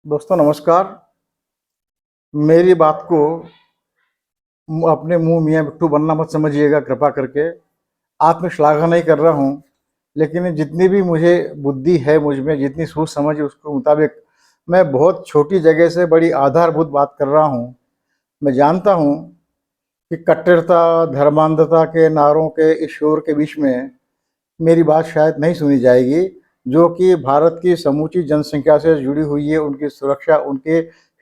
दोस्तों नमस्कार। मेरी बात को अपने मुंह मियाँ बिट्टू बनना मत समझिएगा कृपा करके। आत्मश्लाघा नहीं कर रहा हूँ, लेकिन जितनी भी मुझे बुद्धि है, मुझ में जितनी सोच समझ है उसके मुताबिक मैं बहुत छोटी जगह से बड़ी आधारभूत बात कर रहा हूँ। मैं जानता हूँ कि कट्टरता, धर्मांधता के नारों के इस शोर के बीच में मेरी बात शायद नहीं सुनी जाएगी, जो कि भारत की समूची जनसंख्या से जुड़ी हुई है, उनकी सुरक्षा, उनके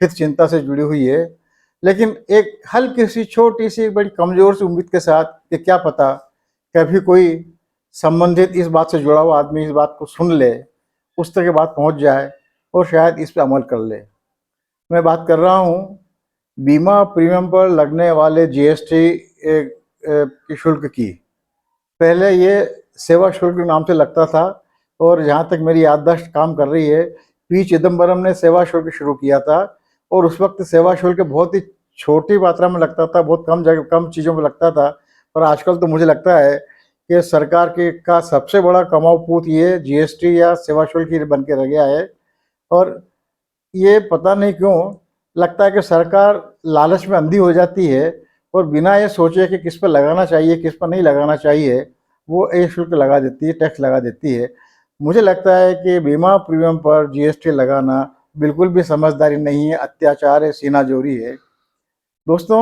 हित चिंता से जुड़ी हुई है। लेकिन एक हल्की सी छोटी सी बड़ी कमज़ोर सी उम्मीद के साथ कि क्या पता कभी कोई संबंधित इस बात से जुड़ा हुआ आदमी इस बात को सुन ले, उस तक ये बात पहुंच जाए और शायद इस पर अमल कर ले। मैं बात कर रहा हूँ बीमा प्रीमियम पर लगने वाले जीएसटी की शुल्क की। पहले ये सेवा शुल्क के नाम से लगता था, और जहाँ तक मेरी याददाश्त काम कर रही है, पी चिदम्बरम ने सेवा शुल्क शुरू किया था। और उस वक्त सेवा शुल्क बहुत ही छोटी मात्रा में लगता था, बहुत कम जगह कम चीज़ों में लगता था। पर आजकल तो मुझे लगता है कि सरकार के का सबसे बड़ा कमाऊ पूत ये जीएसटी या सेवा शुल्क ही बन के रह गया है। और ये पता नहीं क्यों लगता है कि सरकार लालच में अंधी हो जाती है और बिना ये सोचे कि किस पर लगाना चाहिए किस पर नहीं लगाना चाहिए, वो ये शुल्क लगा देती है, टैक्स लगा देती है। मुझे लगता है कि बीमा प्रीमियम पर जीएसटी लगाना बिल्कुल भी समझदारी नहीं है, अत्याचार है, सीनाजोरी है। दोस्तों,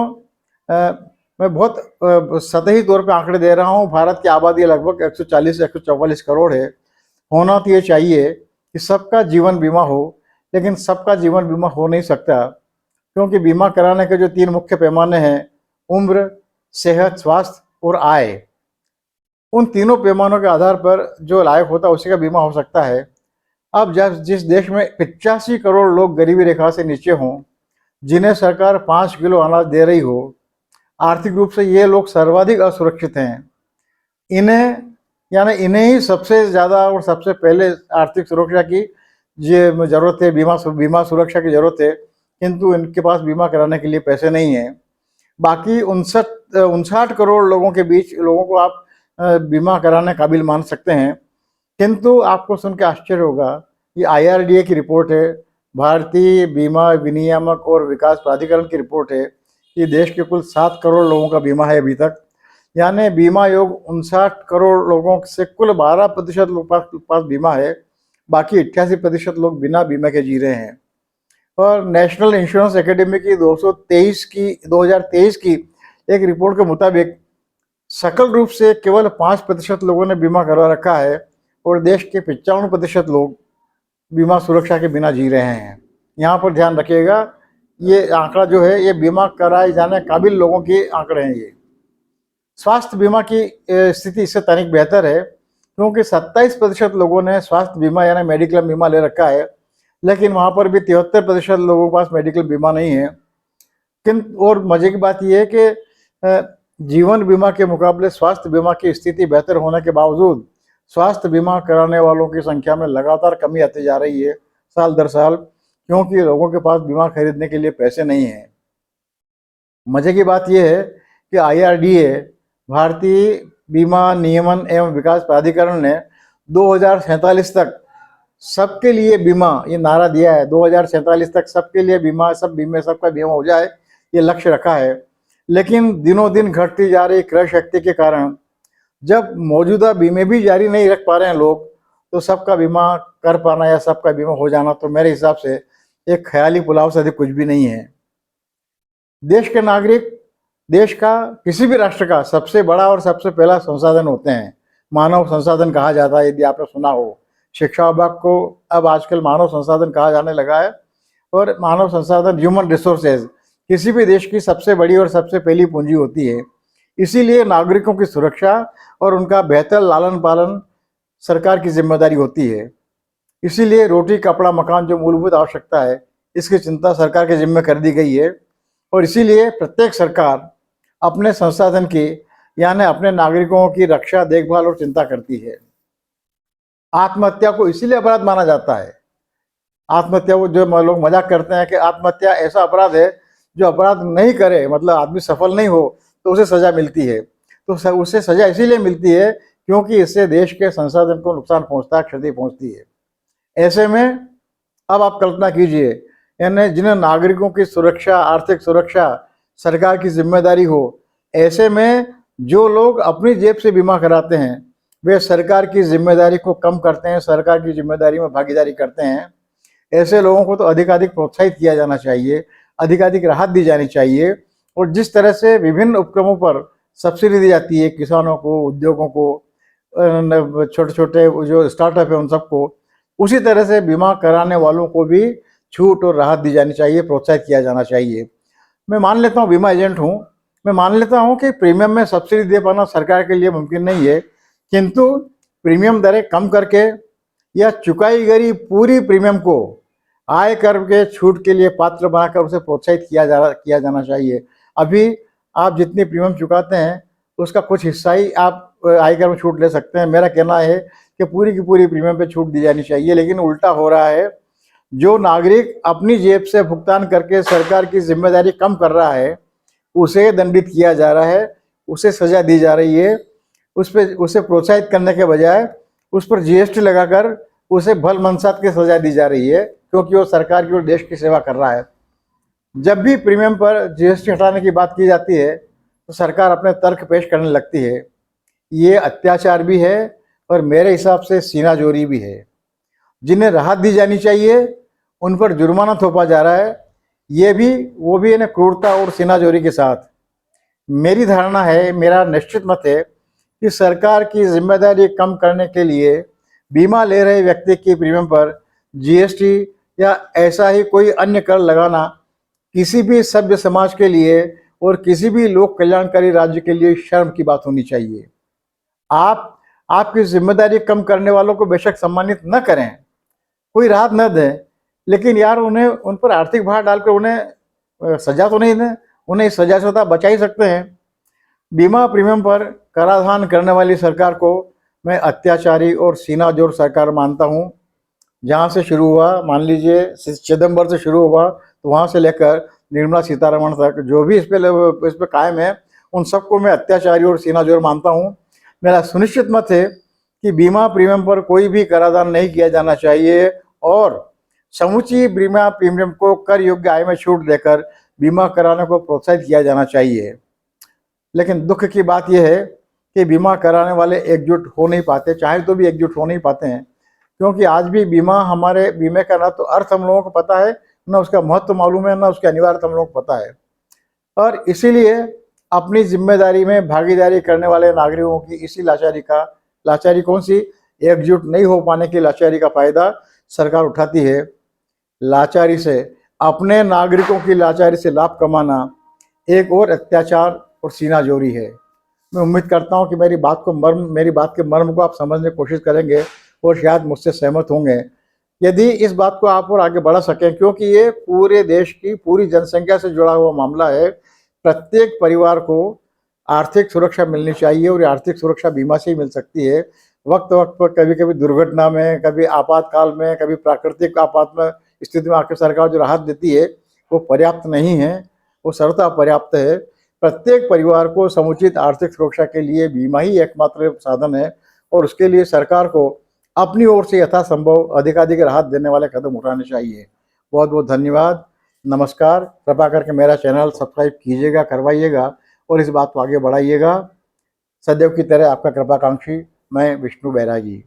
मैं बहुत सतही तौर पर आंकड़े दे रहा हूँ। भारत की आबादी लगभग 140-144 करोड़ है। होना तो ये चाहिए कि सबका जीवन बीमा हो, लेकिन सबका जीवन बीमा हो नहीं सकता, क्योंकि बीमा कराने के जो 3 मुख्य पैमाने हैं, उम्र, सेहत, स्वास्थ्य और आय, उन तीनों पैमानों के आधार पर जो लायक होता है उसी का बीमा हो सकता है। अब जब जिस देश में 85 करोड़ लोग गरीबी रेखा से नीचे हों, जिन्हें सरकार 5 किलो अनाज दे रही हो, आर्थिक रूप से ये लोग सर्वाधिक असुरक्षित हैं। इन्हें ही सबसे ज़्यादा और सबसे पहले आर्थिक सुरक्षा की ये ज़रूरत है, बीमा सुरक्षा की ज़रूरत है, किंतु इनके पास बीमा कराने के लिए पैसे नहीं हैं। बाकी 59 करोड़ लोगों के बीच लोगों को आप बीमा कराने काबिल मान सकते हैं। किंतु आपको सुन के आश्चर्य होगा, ये आईआरडीए की रिपोर्ट है, भारतीय बीमा विनियामक और विकास प्राधिकरण की रिपोर्ट है कि देश के कुल 7 करोड़ लोगों का बीमा है अभी तक। यानी बीमा योग 59 करोड़ लोगों से कुल 12% लोग पास बीमा है, बाकी 88% लोग बिना बीमा के जी रहे हैं। और नेशनल इंश्योरेंस एकेडमी की 2023 की एक रिपोर्ट के मुताबिक सकल रूप से केवल 5% लोगों ने बीमा करवा रखा है, और देश के 95% लोग बीमा सुरक्षा के बिना जी रहे हैं। यहाँ पर ध्यान रखिएगा, ये आंकड़ा जो है ये बीमा कराए जाने काबिल लोगों के आंकड़े हैं। ये स्वास्थ्य बीमा की स्थिति इससे तनिक बेहतर है, क्योंकि 27% लोगों ने स्वास्थ्य बीमा यानी मेडिक्लेम बीमा ले रखा है, लेकिन वहाँ पर भी 73% लोगों के पास मेडिकल बीमा नहीं है। और मजे की बात यह है कि जीवन बीमा के मुकाबले स्वास्थ्य बीमा की स्थिति बेहतर होने के बावजूद स्वास्थ्य बीमा कराने वालों की संख्या में लगातार कमी आती जा रही है साल दर साल, क्योंकि लोगों के पास बीमा खरीदने के लिए पैसे नहीं हैं। मजे की बात यह है कि आईआरडीए, भारतीय बीमा नियमन एवं विकास प्राधिकरण ने 2047 तक सबके लिए बीमा, ये नारा दिया है, 2047 तक सबके लिए बीमा, सबका बीमा हो जाए, ये लक्ष्य रखा है। लेकिन दिनों दिन घटती जा रही क्रय शक्ति के कारण जब मौजूदा बीमे भी जारी नहीं रख पा रहे हैं लोग, तो सबका बीमा कर पाना या सबका बीमा हो जाना तो मेरे हिसाब से एक ख्याली पुलाव से अधिक कुछ भी नहीं है। देश के नागरिक देश का, किसी भी राष्ट्र का सबसे बड़ा और सबसे पहला संसाधन होते हैं। मानव संसाधन कहा जाता है, यदि आपने सुना हो। शिक्षा विभाग को अब आजकल मानव संसाधन कहा जाने लगा है, और मानव संसाधन, ह्यूमन रिसोर्सेज, किसी भी देश की सबसे बड़ी और सबसे पहली पूंजी होती है। इसीलिए नागरिकों की सुरक्षा और उनका बेहतर लालन पालन सरकार की जिम्मेदारी होती है। इसीलिए रोटी, कपड़ा, मकान जो मूलभूत आवश्यकता है, इसकी चिंता सरकार के जिम्मे कर दी गई है। और इसीलिए प्रत्येक सरकार अपने संसाधन की, यानी अपने नागरिकों की रक्षा, देखभाल और चिंता करती है। आत्महत्या को इसीलिए अपराध माना जाता है। आत्महत्या को जो लोग मजाक करते हैं कि आत्महत्या ऐसा अपराध है जो अपराध नहीं करे, मतलब आदमी सफल नहीं हो तो उसे सजा मिलती है। तो उसे सजा इसीलिए मिलती है क्योंकि इससे देश के संसाधन को नुकसान पहुंचता है, क्षति पहुंचती है। ऐसे में अब आप कल्पना कीजिए, यानी जिन्हें नागरिकों की सुरक्षा, आर्थिक सुरक्षा सरकार की जिम्मेदारी हो, ऐसे में जो लोग अपनी जेब से बीमा कराते हैं वे सरकार की जिम्मेदारी को कम करते हैं, सरकार की जिम्मेदारी में भागीदारी करते हैं। ऐसे लोगों को तो अधिकाधिक प्रोत्साहित किया जाना चाहिए, अधिकाधिक राहत दी जानी चाहिए। और जिस तरह से विभिन्न उपक्रमों पर सब्सिडी दी जाती है किसानों को, उद्योगों को, छोटे छोटे जो स्टार्टअप है उन सबको, उसी तरह से बीमा कराने वालों को भी छूट और राहत दी जानी चाहिए, प्रोत्साहित किया जाना चाहिए। मैं मान लेता हूँ बीमा एजेंट हूँ, मैं मान लेता हूँ कि प्रीमियम में सब्सिडी दे पाना सरकार के लिए मुमकिन नहीं है, किंतु प्रीमियम दरें कम करके या चुकाई गई पूरी प्रीमियम को आय कर के छूट के लिए पात्र बनाकर उसे प्रोत्साहित किया जाना चाहिए। अभी आप जितनी प्रीमियम चुकाते हैं उसका कुछ हिस्सा ही आप आयकर में छूट ले सकते हैं। मेरा कहना है कि पूरी की पूरी प्रीमियम पे छूट दी जानी चाहिए, लेकिन उल्टा हो रहा है। जो नागरिक अपनी जेब से भुगतान करके सरकार की जिम्मेदारी कम कर रहा है उसे दंडित किया जा रहा है, उसे सजा दी जा रही है। उसे प्रोत्साहित करने के बजाय उस पर जीएसटी लगाकर उसे भल मनसात की सजा दी जा रही है, क्योंकि वो सरकार की और देश की सेवा कर रहा है। जब भी प्रीमियम पर जीएसटी हटाने की बात की जाती है तो सरकार अपने तर्क पेश करने लगती है। ये अत्याचार भी है और मेरे हिसाब से सीनाजोरी भी है। जिन्हें राहत दी जानी चाहिए उन पर जुर्माना थोपा जा रहा है, ये भी वो भी है क्रूरता और सीनाजोरी के साथ। मेरी धारणा है, मेरा निश्चित मत है कि सरकार की जिम्मेदारी कम करने के लिए बीमा ले रहे व्यक्ति की प्रीमियम पर जीएसटी या ऐसा ही कोई अन्य कर लगाना किसी भी सभ्य समाज के लिए और किसी भी लोक कल्याणकारी राज्य के लिए शर्म की बात होनी चाहिए। आपकी जिम्मेदारी कम करने वालों को बेशक सम्मानित न करें, कोई राहत न दें, लेकिन यार उन्हें उन पर आर्थिक भार डालकर उन्हें सजा तो नहीं दें। उन्हें सजा से बचा ही सकते हैं। बीमा प्रीमियम पर कराधान करने वाली सरकार को मैं अत्याचारी और सीनाजोर सरकार मानता हूँ। जहाँ से शुरू हुआ, मान लीजिए चिदम्बर से शुरू हुआ, तो वहाँ से लेकर निर्मला सीतारमण तक जो भी इस पे कायम है उन सबको मैं अत्याचारी और सीनाजोर मानता हूँ। मेरा सुनिश्चित मत है कि बीमा प्रीमियम पर कोई भी कराधान नहीं किया जाना चाहिए और समूची बीमा प्रीमियम को कर योग्य आय में छूट देकर बीमा कराने को प्रोत्साहित किया जाना चाहिए। लेकिन दुख की बात यह है कि बीमा कराने वाले एकजुट हो नहीं पाते, चाहे तो भी एकजुट हो नहीं पाते हैं, क्योंकि आज भी हमारे बीमे का ना तो अर्थ हम लोगों को पता है, ना उसका महत्व मालूम है, ना उसकी अनिवार्यता हम लोगों को पता है। और इसीलिए अपनी जिम्मेदारी में भागीदारी करने वाले नागरिकों की इसी लाचारी कौन सी, एकजुट नहीं हो पाने की लाचारी का फायदा सरकार उठाती है। लाचारी से, अपने नागरिकों की लाचारी से लाभ कमाना एक और अत्याचार और सीनाजोरी है। मैं उम्मीद करता हूं कि मेरी बात के मर्म को आप समझने की कोशिश करेंगे और शायद मुझसे सहमत होंगे। यदि इस बात को आप और आगे बढ़ा सकें, क्योंकि ये पूरे देश की पूरी जनसंख्या से जुड़ा हुआ मामला है। प्रत्येक परिवार को आर्थिक सुरक्षा मिलनी चाहिए और आर्थिक सुरक्षा बीमा से ही मिल सकती है। वक्त वक्त पर कभी कभी दुर्घटना में, कभी आपातकाल में, कभी प्राकृतिक आपात में स्थिति में आखिर सरकार जो राहत देती है वो पर्याप्त नहीं है, वो सर्वथा पर्याप्त है। प्रत्येक परिवार को समुचित आर्थिक सुरक्षा के लिए बीमा ही एकमात्र साधन है और उसके लिए सरकार को अपनी ओर से यथासंभव अधिकाधिक राहत देने वाले कदम उठाने चाहिए। बहुत बहुत धन्यवाद, नमस्कार। कृपा करके मेरा चैनल सब्सक्राइब कीजिएगा, करवाइएगा और इस बात को आगे बढ़ाइएगा। सदैव की तरह आपका कृपाकांक्षी मैं, विष्णु बैरागी।